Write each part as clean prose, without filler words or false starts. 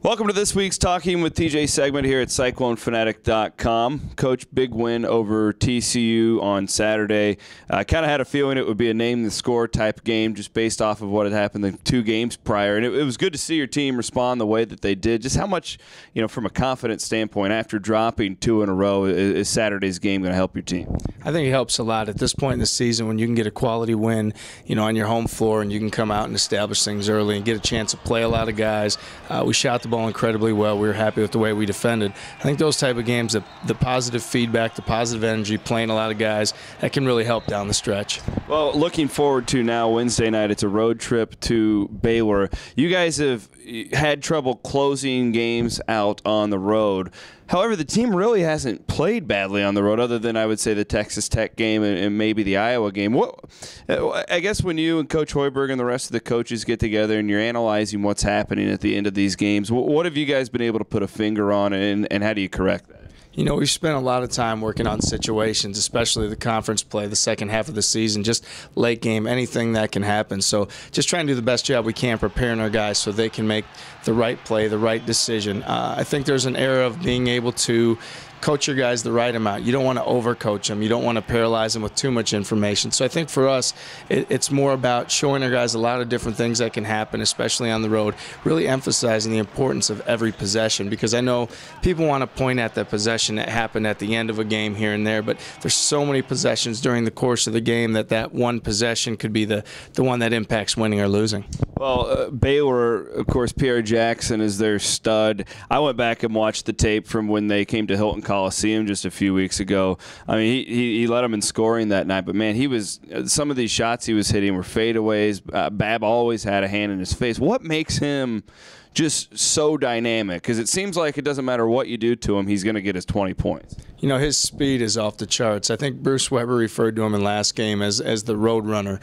Welcome to this week's Talking with TJ segment here at CycloneFanatic.com. Coach, big win over TCU on Saturday. I kind of had a feeling it would be a name-the-score type game just based off of what had happened the 2 games prior. And it was good to see your team respond the way that they did. Just how much, from a confidence standpoint, after dropping 2 in a row, is Saturday's game going to help your team? I think it helps a lot at this point in the season when you can get a quality win, on your home floor, and you can come out and establish things early and get a chance to play a lot of guys. We shot the ball incredibly well. We were happy with the way we defended. I think those type of games, the positive feedback, the positive energy, playing a lot of guys, that can really help down the stretch. Well, looking forward to now Wednesday night, it's a road trip to Baylor. You guys have had trouble closing games out on the road. However, the team really hasn't played badly on the road other than, I would say, the Texas Tech game and maybe the Iowa game. I guess when you and Coach Hoiberg and the rest of the coaches get together and you're analyzing what's happening at the end of these games, what have you guys been able to put a finger on, and how do you correct that? We've spent a lot of time working on situations, especially the conference play, the second half of the season, just late game, anything that can happen. So just trying to do the best job we can preparing our guys so they can make the right play, the right decision. I think there's an era of being able to coach your guys the right amount. You don't want to overcoach them. You don't want to paralyze them with too much information. So I think for us, it's more about showing our guys a lot of different things that can happen, especially on the road, really emphasizing the importance of every possession, because I know people want to point at that possession that happened at the end of a game here and there, but there's so many possessions during the course of the game that one possession could be the one that impacts winning or losing. Well, Baylor, of course, Pierre Jackson is their stud. I went back and watched the tape from when they came to Hilton Coliseum just a few weeks ago. I mean, he led them in scoring that night, but man, some of these shots he was hitting were fadeaways. Bab always had a hand in his face. What makes him just so dynamic? Because it seems like it doesn't matter what you do to him, he's going to get his 20 points. His speed is off the charts. I think Bruce Weber referred to him in last game as the road runner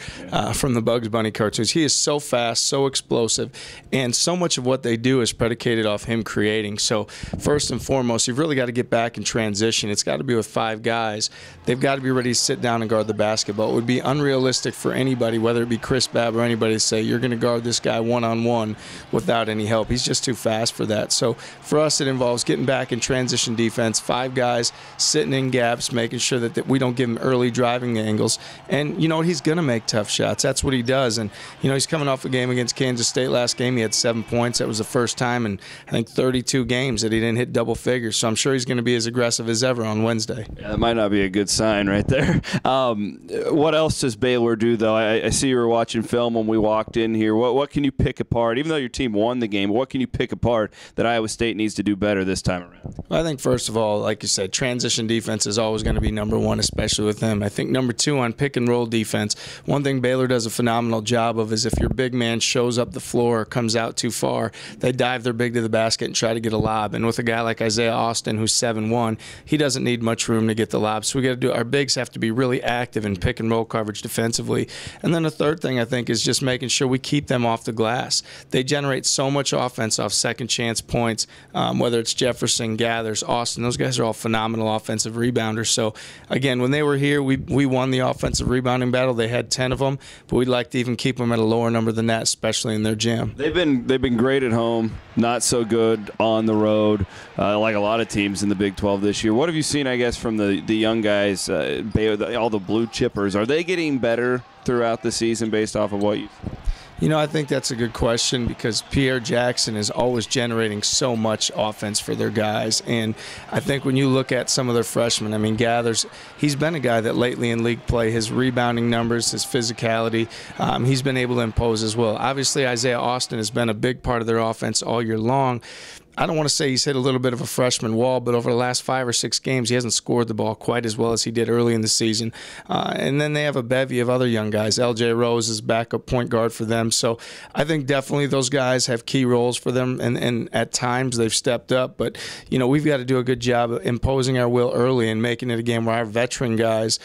from the Bugs Bunny cartoons. He is so fast, so explosive, and so much of what they do is predicated off him creating. So first and foremost, you've really got to get back in transition. It's got to be with 5 guys. They've got to be ready to sit down and guard the basketball. It would be unrealistic for anybody, whether it be Chris Babb or anybody, to say you're going to guard this guy one-on-one without any help. He's just too fast for that. So for us, it involves getting back in transition defense, 5 guys sitting in gaps, making sure that we don't give him early driving angles. And he's going to make tough shots. That's what he does. And he's coming off a game against Kansas State last game. He had 7 points. That was the first time in, I think, 32 games that he didn't hit double figures. So I'm sure he's going to be as aggressive as ever on Wednesday. Yeah, that might not be a good sign right there. What else does Baylor do, though? I see you were watching film when we walked in here. What can you pick apart? Even though your team won the game, what can you pick apart that Iowa State needs to do better this time around? Well, I think, first of all, like you said, transition defense is always going to be number 1, especially with him. I think number 2 on pick and roll defense, one thing Baylor does a phenomenal job of is if your big man shows up the floor or comes out too far, they dive their big to the basket and try to get a lob. And with a guy like Isaiah Austin, who's 7'1", he doesn't need much room to get the lob. So our bigs have to be really active in pick and roll coverage defensively. And then the third thing I think is just making sure we keep them off the glass. They generate so much offense off second chance points, whether it's Jefferson, Gathers, Austin. Those guys are all phenomenal offensive rebounders. So, again, when they were here, we won the offensive rebounding battle. They had 10 of them, but we'd like to even keep them at a lower number than that, especially in their gym. They've been great at home, not so good on the road, like a lot of teams in the Big 12 this year. What have you seen, I guess, from the young guys, all the blue chippers? Are they getting better throughout the season based off of what you've seen? I think that's a good question because Pierre Jackson is always generating so much offense for their guys. And I think when you look at some of their freshmen, Gathers, he's been a guy that lately in league play, his rebounding numbers, his physicality, he's been able to impose as well. Obviously, Isaiah Austin has been a big part of their offense all year long. I don't want to say he's hit a little bit of a freshman wall, but over the last 5 or 6 games, he hasn't scored the ball quite as well as he did early in the season. And then they have a bevy of other young guys. L.J. Rose is backup point guard for them. So I think definitely those guys have key roles for them, and at times they've stepped up. But, we've got to do a good job of imposing our will early and making it a game where our veteran guys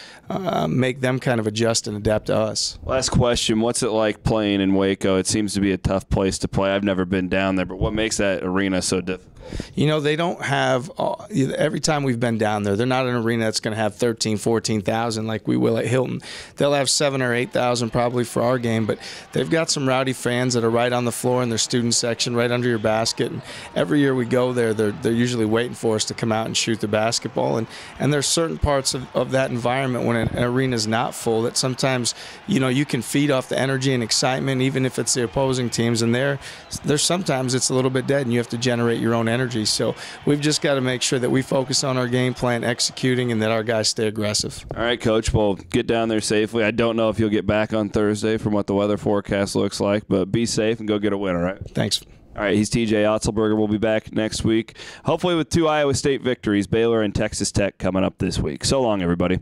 make them kind of adjust and adapt to us. Last question, what's it like playing in Waco? It seems to be a tough place to play. I've never been down there, but what makes that arena so difficult? You know, they don't have every time we've been down there, they're not an arena that's going to have 13, 14,000 like we will at Hilton. They'll have 7,000 or 8,000 probably for our game, but they've got some rowdy fans that are right on the floor in their student section, right under your basket. And every year we go there, they're usually waiting for us to come out and shoot the basketball. And there's certain parts of that environment when an arena is not full that sometimes, you know, you can feed off the energy and excitement, even if it's the opposing teams. And there's sometimes it's a little bit dead, and you have to generate your own energy. So we've just got to make sure that we focus on our game plan, executing, and that our guys stay aggressive. All right, Coach. Well, get down there safely. I don't know if you'll get back on Thursday from what the weather forecast looks like, but be safe and go get a win, all right? Thanks. All right, he's TJ Otzelberger. We'll be back next week, hopefully with 2 Iowa State victories, Baylor and Texas Tech coming up this week. So long, everybody.